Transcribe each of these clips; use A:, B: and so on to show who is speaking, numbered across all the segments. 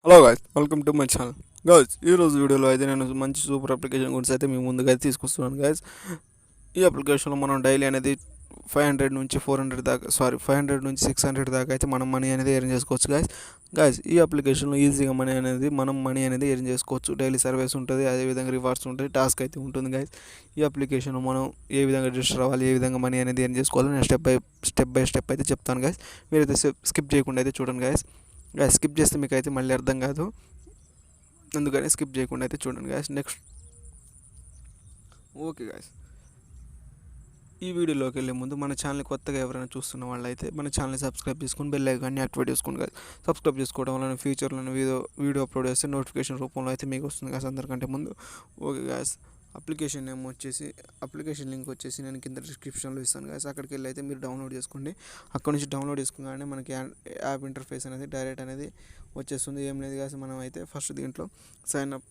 A: Hello guys, welcome to my channel. Guys, ఈరోజు వీడియోలో అయితే నేను మంచి సూపర్ అప్లికేషన్ గురించి అయితే మీ ముందుగా అయితే తీసుకొస్తున్నాను గాయ్స్. ఈ అప్లికేషన్లో మనం డైలీ అనేది 500 నుంచి 400 దాకా 500 నుంచి 600 దాకా అయితే మనం మనీ అనేది ఎర్న్ చేసుకోవచ్చు గాయ్స్. ఈ అప్లికేషన్లో ఈజీగా మనీ అనేది ఎర్న్ చేసుకోవచ్చు. డైలీ సర్వీస్ ఉంటుంది, అదేవిధంగా రివార్డ్స్ ఉంటుంది, టాస్క్ అయితే ఉంటుంది గాయ్స్. ఈ అప్లికేషన్ మనం ఏ విధంగా రిజిస్టర్ అవ్వాలి, ఏ విధంగా మనీ అనేది ఎర్న్ చేసుకోవాలి నేను స్టెప్ బై స్టెప్ అయితే చెప్తాను గాయ్స్. మీరైతే స్కిప్ చేయకుండా అయితే చూడండి గాయ్స్. స్కిప్ చేస్తే మీకు అయితే మళ్ళీ అర్థం కాదు, అందుకని స్కిప్ చేయకుండా అయితే చూడండి గాయస్. నెక్స్ట్ ఓకే గాయస్, ఈ వీడియోలోకి వెళ్ళే ముందు మన ఛానల్ కొత్తగా ఎవరైనా చూస్తున్న వాళ్ళు అయితే మన ఛానల్ని సబ్స్క్రైబ్ చేసుకుని బెల్ ఐకాన్ని యాక్టివేట్ చేసుకోండి గాయస్. సబ్స్క్రైబ్ చేసుకోవడం వల్ల ఫ్యూచర్లో వీడియో అప్లోడ్ చేస్తే నోటిఫికేషన్ రూపంలో అయితే మీకు వస్తుంది గాయస్ అందరికంటే ముందు. ఓకే గాయస్, అప్లికేషన్ లింక్ వచ్చేసి నేను కింద డిస్క్రిప్షన్లో ఇస్తాను గాయస్. అక్కడికి వెళ్ళి అయితే మీరు డౌన్లోడ్ చేసుకోండి. అక్కడ నుంచి డౌన్లోడ్ చేసుకోగానే మనకి యాప్ ఇంటర్ఫేస్ అనేది డైరెక్ట్ అనేది వచ్చేస్తుంది. ఏం లేదు గాయస్, మనం అయితే ఫస్ట్ దీంట్లో సైన్ అప్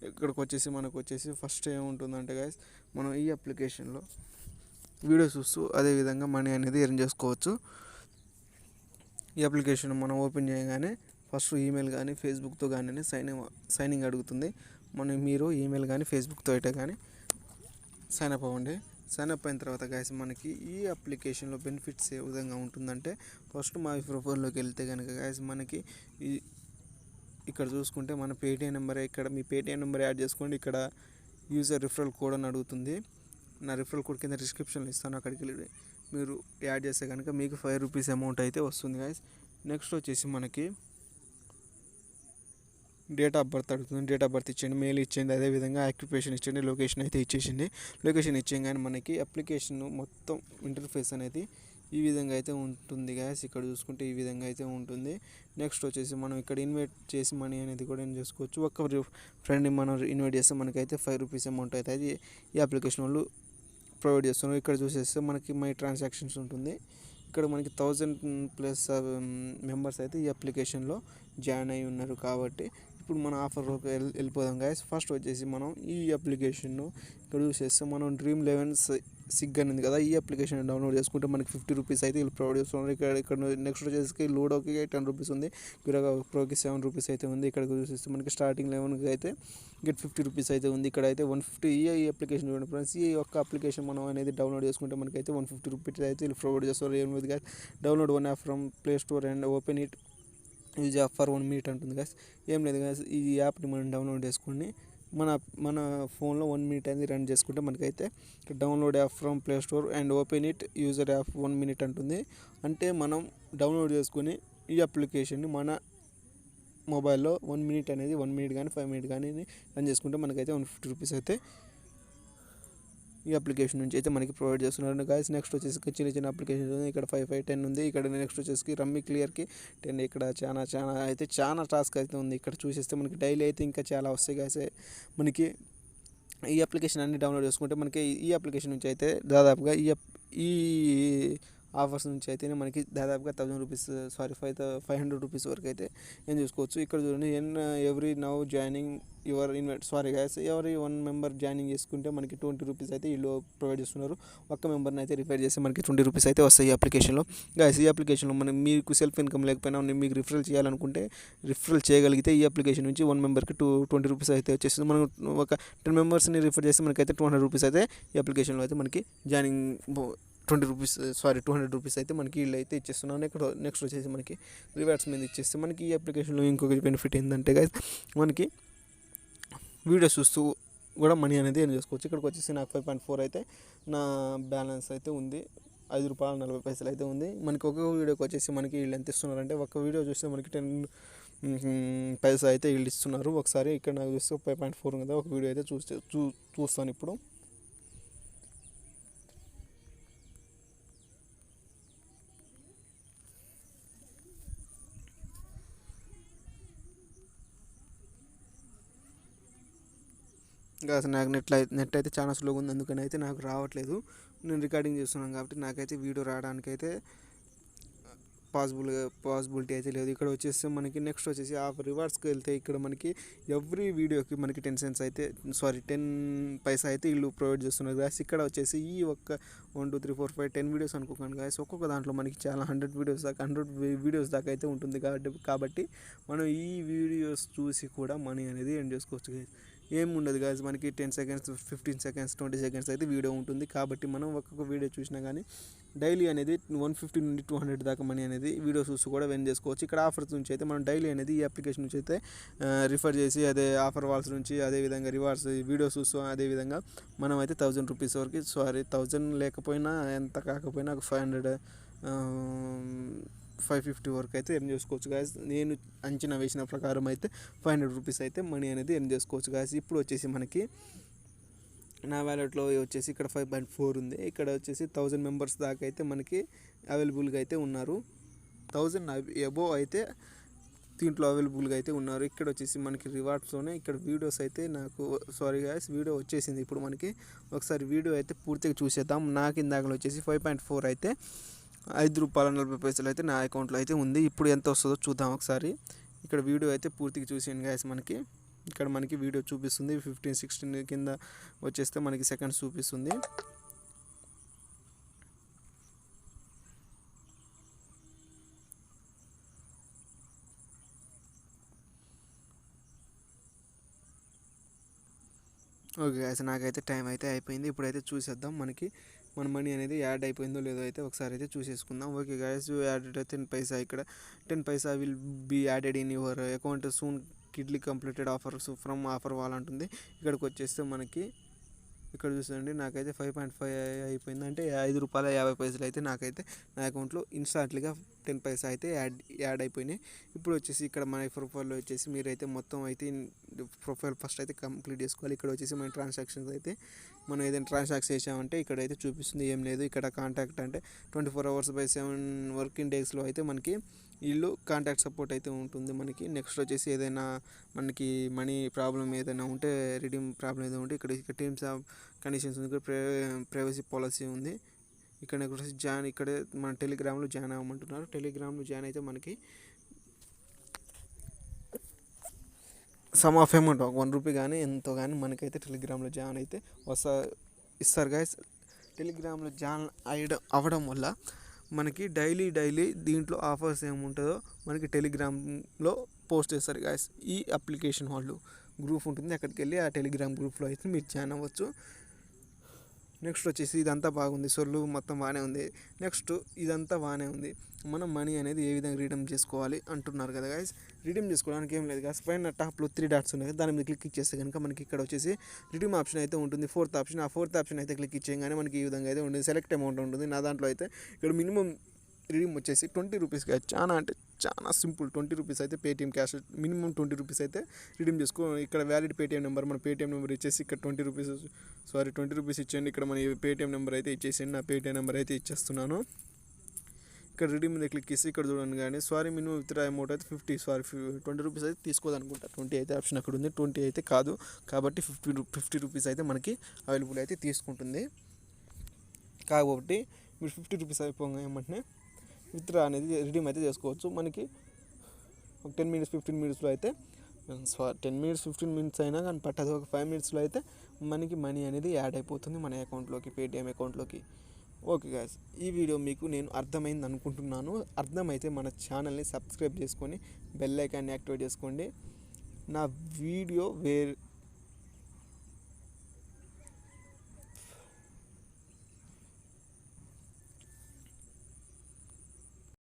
A: ఇక్కడికి వచ్చేసి మనకు వచ్చేసి ఫస్ట్ ఏముంటుందంటే గాయస్, మనం ఈ అప్లికేషన్లో వీడియో చూస్తూ అదేవిధంగా మనీ అనేది ఎర్న్ చేసుకోవచ్చు. ఈ అప్లికేషన్ మనం ఓపెన్ చేయగానే ఫస్ట్ ఈమెయిల్ కానీ ఫేస్బుక్తో కానీ సైనింగ్ అడుగుతుంది. మీరు ఈమెయిల్ కానీ ఫేస్బుక్తో అయితే కానీ సైన్ అప్ అవ్వండి. సైన్ అప్ అయిన తర్వాత గాయస్, మనకి ఈ అప్లికేషన్లో బెనిఫిట్స్ ఏ విధంగా ఉంటుందంటే, ఫస్ట్ మా ప్రొఫైల్లోకి వెళ్తే కనుక గాయస్, మనకి ఇక్కడ చూసుకుంటే మన పేటిఎం నెంబర్, ఇక్కడ మీ పేటిఎం నెంబర్ యాడ్ చేసుకోండి. ఇక్కడ యూజర్ రిఫరల్ కోడ్ అని అడుగుతుంది. నా రిఫరల్ కోడ్ కింద డిస్క్రిప్షన్లో ఇస్తాను, అక్కడికి వెళ్ళి మీరు యాడ్ చేస్తే కనుక మీకు ₹5 అమౌంట్ అయితే వస్తుంది గాయస్. నెక్స్ట్ వచ్చేసి మనకి డేట్ ఆఫ్ బర్త్ అడుగుతుంది. డేట్ ఆఫ్ బర్త్ ఇచ్చేయండి, మెయిల్ ఇచ్చేయండి, అదేవిధంగా ఆక్యుపేషన్ ఇచ్చేయండి, లొకేషన్ అయితే ఇచ్చేసింది. లొకేషన్ ఇచ్చేయగానే మనకి అప్లికేషన్ మొత్తం ఇంటర్ఫేస్ అనేది ఈ విధంగా అయితే ఉంటుంది గాయస్. ఇక్కడ చూసుకుంటే ఈ విధంగా అయితే ఉంటుంది. నెక్స్ట్ వచ్చేసి మనం ఇక్కడ ఇన్వైట్ చేసి మనీ అనేది కూడా ఏం చేసుకోవచ్చు. ఒక్క ఫ్రెండ్ని మనం ఇన్వైట్ చేస్తే మనకైతే ₹5 అమౌంట్ అయితే అది ఈ అప్లికేషన్ వాళ్ళు ప్రొవైడ్ చేస్తున్నారు. ఇక్కడ చూసేస్తే మనకి మై ట్రాన్సాక్షన్స్ ఉంటుంది. ఇక్కడ మనకి 1000+ మెంబర్స్ అయితే ఈ అప్లికేషన్లో జాయిన్ అయి ఉన్నారు. కాబట్టి ఇప్పుడు మన ఆఫర్లోకి వెళ్ళిపోదాం గాయస్. ఫస్ట్ వచ్చేసి మనం ఈ అప్లికేషన్ను ఇక్కడ చూసేస్తే మనం Dream11 సిగ్ అని ఉంది కదా, ఈ అప్లికేషన్ డౌన్లోడ్ చేసుకుంటే మనకి ₹50 అయితే వీళ్ళు ప్రొవైడ్ చేస్తున్నారు. ఇక్కడ నెక్స్ట్ వచ్చేసి లూడోకి ₹10 ఉంది, గిరాగా ప్రోకి ₹7 అయితే ఉంది. ఇక్కడ చూసేస్తే మనకి స్టార్టింగ్ 11కి అయితే ₹50 అయితే ఉంది. ఇక్కడ అయితే 150 ఈ అప్లికేషన్ చూడండి ఫ్రెండ్స్. ఈ యొక్క అప్లికేషన్ మనం అనేది డౌన్లోడ్ చేసుకుంటే మనకైతే ₹150 అయితే వీళ్ళు ప్రొవైడ్ చేస్తారు. ఏమి guys, download one app from play store and open it use app for 1 minute అంటుంది గాయస్. ఏం లేదు గాయస్, ఈ యాప్ని మనం డౌన్లోడ్ చేసుకుని మన ఫోన్లో 1 minute అనేది రన్ చేసుకుంటే మనకైతే download app from play store and open it user app 1 minute అంటుంది. అంటే మనం డౌన్లోడ్ చేసుకుని ఈ అప్లికేషన్ని మన మొబైల్లో 1 minute అనేది 1 minute కానీ 5 minute కానీ రన్ చేసుకుంటే మనకైతే ₹150 అయితే ఈ అప్లికేషన్ నుంచి అయితే మనకి ప్రొవైడ్ చేస్తున్నారు గాయస్. నెక్స్ట్ వచ్చేసి చిన్న అప్లికేషన్ ఉంది. ఇక్కడ 5, 5, 10 ఉంది. ఇక్కడ నెక్స్ట్ వచ్చేసి రమ్మీ క్లియర్కి 10. ఇక్కడ చాలా టాస్క్ అయితే ఉంది. ఇక్కడ చూసేస్తే మనకి డైలీ అయితే ఇంకా చాలా వస్తాయి గాయస్. మనకి ఈ అప్లికేషన్ అన్ని డౌన్లోడ్ చేసుకుంటే మనకి ఈ అప్లికేషన్ నుంచి అయితే దాదాపుగా ఈ ఆఫర్స్ నుంచి అయితేనే మనకి దాదాపుగా ₹500 వరకు అయితే ఏం చూసుకోవచ్చు. ఇక్కడ చూడండి, ఎవ్రీ నౌ జాయినింగ్ యువర్ ఎవరి 1 member జాయినింగ్ చేసుకుంటే మనకి ₹20 అయితే వీళ్ళు ప్రొవైడ్ చేస్తున్నారు. ఒక్క మెంబర్ని అయితే రిఫర్ చేస్తే మనకి ₹20 అయితే వస్తాయి ఈ అప్లికేషన్లో గాయస్. ఈ అప్లికేషన్లో మీకు సెల్ఫ్ ఇన్కమ్ లేకపోయినా మీకు రిఫరల్ చేయాలనుకుంటే రిఫరల్ చేయగలిగితే ఈ అప్లికేషన్ నుంచి 1 memberకి ₹20 అయితే వచ్చేస్తుంది. మనం ఒక 10 membersని రిఫర్ చేస్తే మనకైతే ₹200 అయితే ఈ అప్లికేషన్లో అయితే మనకి జాయినింగ్ ₹200 అయితే మనకి వీళ్ళు అయితే ఇచ్చేస్తున్నాను. నెక్స్ట్ వచ్చేసి మనకి రివార్డ్స్ మీద ఇచ్చేస్తే మనకి ఈ అప్లికేషన్లో ఇంకొక బెనిఫిట్ ఏంటంటే గాయస్, మనకి వీడియోస్ చూస్తూ కూడా మనీ అనేది ఏం చేసుకోవచ్చు. ఇక్కడికి వచ్చేసి నాకు 5.4 అయితే నా బ్యాలెన్స్ అయితే ఉంది. ₹5.40 అయితే ఉంది. మనకి ఒక వీడియోకి వచ్చేసి మనకి వీళ్ళు ఎంత ఇస్తున్నారంటే, ఒక వీడియో చూస్తే మనకి 10 పైసా అయితే వీళ్ళు ఇస్తున్నారు. ఒకసారి ఇక్కడ నాకు చూస్తే 5.4 కదా, ఒక వీడియో అయితే చూస్తాను ఇప్పుడు. ఇంకా అసలు నాకు నెట్ అయితే చాలా స్లోగా ఉంది, అందుకని అయితే నాకు రావట్లేదు. నేను రికార్డింగ్ చేస్తున్నాను కాబట్టి నాకైతే వీడియో రావడానికి అయితే పాసిబిలిటీ అయితే లేదు. ఇక్కడ వచ్చేసి మనకి నెక్స్ట్ వచ్చేసి రివార్డ్స్కి వెళ్తే ఇక్కడ మనకి ఎవ్రీ వీడియోకి మనకి 10 సెంట్స్ అయితే 10 పైసా అయితే వీళ్ళు ప్రొవైడ్ చేస్తున్నారు గాయస్. ఇక్కడ వచ్చేసి ఈ ఒక్క 1 2 3 4 5 10 వీడియోస్ అనుకోకండి గాయస్. ఒక్కొక్క దాంట్లో మనకి చాలా 100 వీడియోస్ దాకా అయితే ఉంటుంది కాబట్టి మనం ఈ వీడియోస్ చూసి కూడా మనీ అనేది ఎర్న్ చేసుకోవచ్చు గాయస్. ఏముండదు గాయస్, మనకి 10 సెకండ్స్ 15 సెకండ్స్ 20 సెకండ్స్ అయితే వీడియో ఉంటుంది. కాబట్టి మనం ఒక్కొక్క వీడియో చూసినా కానీ డైలీ అనేది 150 నుండి 200 దాకా మనీ అనేది వీడియో చూసి కూడా వెన్ చేసుకోవచ్చు. ఇక్కడ ఆఫర్స్ నుంచి అయితే మనం డైలీ అనేది ఈ అప్లికేషన్ నుంచి అయితే రిఫర్ చేసి అదే ఆఫర్ వాల్స్ నుంచి అదేవిధంగా రివార్డ్స్ వీడియో చూసి అదేవిధంగా మనం అయితే 1000 రూపీస్ వరకు 1000 లేకపోయినా ఎంత కాకపోయినా ఒక 550 వరకు అయితే ఎర్న్ చేసుకోవచ్చు గాయస్. నేను అంచనా వేసిన ప్రకారం అయితే 500 రూపీస్ అయితే మనీ అనేది ఎర్న్ చేసుకోవచ్చు గాయస్. ఇప్పుడు వచ్చేసి మనకి నా వ్యాలెట్లో వచ్చేసి ఇక్కడ 5.4 ఉంది. ఇక్కడ వచ్చేసి 1000 మెంబర్స్ దాకా అయితే మనకి అవైలబుల్గా అయితే ఉన్నారు. 1000 అబోవ్ అయితే దీంట్లో అవైలబుల్గా అయితే ఉన్నారు. ఇక్కడ వచ్చేసి మనకి రివార్డ్స్లోనే ఇక్కడ వీడియోస్ అయితే గాయస్ వీడియో వచ్చేసింది. ఇప్పుడు మనకి ఒకసారి వీడియో అయితే పూర్తిగా చూసేద్దాం. నాకు ఇందాకలో వచ్చేసి 5.4 అయితే ₹5.40 అయితే నా అకౌంట్లో అయితే ఉంది. ఇప్పుడు ఎంత వస్తుందో చూద్దాం ఒకసారి. ఇక్కడ వీడియో అయితే పూర్తిగా చూసాను గాయస్. ఇక్కడ మనకి వీడియో చూపిస్తుంది 15 16 కింద వచ్చేస్తే మనకి సెకండ్స్ చూపిస్తుంది. ఓకే గాయస్, నాకైతే టైం అయితే అయిపోయింది. ఇప్పుడైతే చూసేద్దాం మన మనీ అనేది యాడ్ అయిపోయిందో లేదో అయితే ఒకసారి అయితే చూసేసుకుందాం. Okay guys, added 10 paisa. ఇక్కడ 10 paisa will be added in your account soon quickly completed offers from offer wall అంటుంది. ఇక్కడికి వచ్చేస్తే మనకి ఇక్కడ చూసండి నాకైతే 5.5 అయిపోయింది. అంటే ₹5.50 అయితే నాకైతే నా అకౌంట్లో ఇన్స్టాంట్లీగా 10 పైసా అయితే యాడ్ అయిపోయినాయి. ఇప్పుడు వచ్చేసి ఇక్కడ మన ప్రొఫైల్లో వచ్చేసి మీరైతే మొత్తం అయితే ప్రొఫైల్ ఫస్ట్ అయితే కంప్లీట్ చేసుకోవాలి. ఇక్కడ వచ్చేసి మన ట్రాన్సాక్షన్స్ అయితే మనం ఏదైనా ట్రాన్సాక్షన్ చేసామంటే ఇక్కడ అయితే చూపిస్తుంది. ఏం లేదు, ఇక్కడ కాంటాక్ట్ అంటే 24 hours by 7 వర్కింగ్ డేస్లో అయితే మనకి వీళ్ళు కాంటాక్ట్ సపోర్ట్ అయితే ఉంటుంది మనకి. నెక్స్ట్ వచ్చేసి ఏదైనా మనకి మనీ ప్రాబ్లం ఏదైనా ఉంటే రిడీమ్ ప్రాబ్లం ఏదైనా ఉంటే ఇక్కడ టర్మ్స్ ఆఫ్ కండిషన్స్ ఉంది. ఇక్కడ ప్రైవసీ పాలసీ ఉంది. ఇక్కడ వచ్చేసి ఇక్కడ మన టెలిగ్రామ్లో జాయిన్ అవ్వమంటున్నారు. టెలిగ్రామ్లో జాయిన్ అయితే మనకి సమ్ ఆఫ్ అమౌంట్ ₹1 కానీ ఎంతో కానీ మనకైతే టెలిగ్రామ్లో జాయిన్ అయితే ఇస్తారు గాయస్. టెలిగ్రామ్లో జాయిన్ అవ్వడం వల్ల మనకి డైలీ దీంట్లో ఆఫర్స్ ఏముంటుందో మనకి టెలిగ్రామ్లో పోస్ట్ చేస్తారు గాయస్. ఈ అప్లికేషన్ వాళ్ళు గ్రూప్ ఉంటుంది, అక్కడికి వెళ్ళి ఆ టెలిగ్రామ్ గ్రూప్లో అయితే మీరు జాయిన్ అవ్వచ్చు. నెక్స్ట్ వచ్చేసి ఇదంతా బాగుంది, మొత్తం బాగానే ఉంది. నెక్స్ట్ ఇదంతా బాగానే ఉంది. మనం మనీ అనేది ఏ విధంగా రిడీమ్ చేసుకోవాలి అంటున్నారు కదా గాయస్. రిడీమ్ చేసుకోవడానికి ఏం లేదు గాయస్, పైన టాప్లో 3 డాట్స్ ఉన్నాయి, దాని మీద క్లిక్ ఇచ్చేస్తే కనుక మనకి ఇక్కడ వచ్చేసి రిడీమ్ ఆప్షన్ అయితే ఉంటుంది. 4th ఆప్షన్, ఆ 4th ఆప్షన్ అయితే క్లిక్ ఇచ్చేయగానే మనకి ఈ విధంగా అయితే ఉంటుంది. సెలెక్ట్ అమౌంట్ ఉంటుంది. నా దాంట్లో అయితే ఇక్కడ మినిమం రిడీమ్ వచ్చేసి ₹20 గాయస్. చాలా సింపుల్. ₹20 అయితే పేటిఎం క్యాష్ మినిమం ₹20 అయితే రిడీమ్ చేసుకో. ఇక్కడ వ్యాలిడ్ పేటిఎం నెంబర్, మన పేటిఎం నెంబర్ ఇచ్చేసి ఇక్కడ ₹20 ఇచ్చేయండి. ఇక్కడ మన పేటిఎం నెంబర్ అయితే ఇచ్చేసేయండి. నా పేటిఎం నెంబర్ అయితే ఇచ్చేస్తున్నాను. ఇక్కడ రిడీమ్ మీద క్లిక్ చేసి ఇక్కడ చూడండి కానీ మినిమం విత్డ్రా అమౌంట్ అయితే ₹20 అయితే తీసుకోదనుకుంటా. 20 అయితే ఆప్షన్ అక్కడ ఉంది, 20 అయితే కాదు. కాబట్టి ₹50 అయితే మనకి అవైలబుల్ అయితే తీసుకుంటుంది. కాబట్టి మీరు ₹50 అయిపోగా ఏమంటే విత్డ్రా అనేది రిడీమ్ అయితే చేసుకోవచ్చు. మనకి 10 minutes 15 minutesలో అయితే 10 minutes 15 minutes అయినా కానీ పట్టదు. ఒక 5 minutesలో అయితే మనకి మనీ అనేది యాడ్ అయిపోతుంది మన అకౌంట్లోకి, పేటిఎం అకౌంట్లోకి. ఓకే గాయస్, ఈ వీడియో మీకు నేను అర్థమైంది అనుకుంటున్నాను. అర్థమైతే మన ఛానల్ని సబ్స్క్రైబ్ చేసుకొని బెల్ ఐకాన్ని యాక్టివేట్ చేసుకోండి. నా వీడియో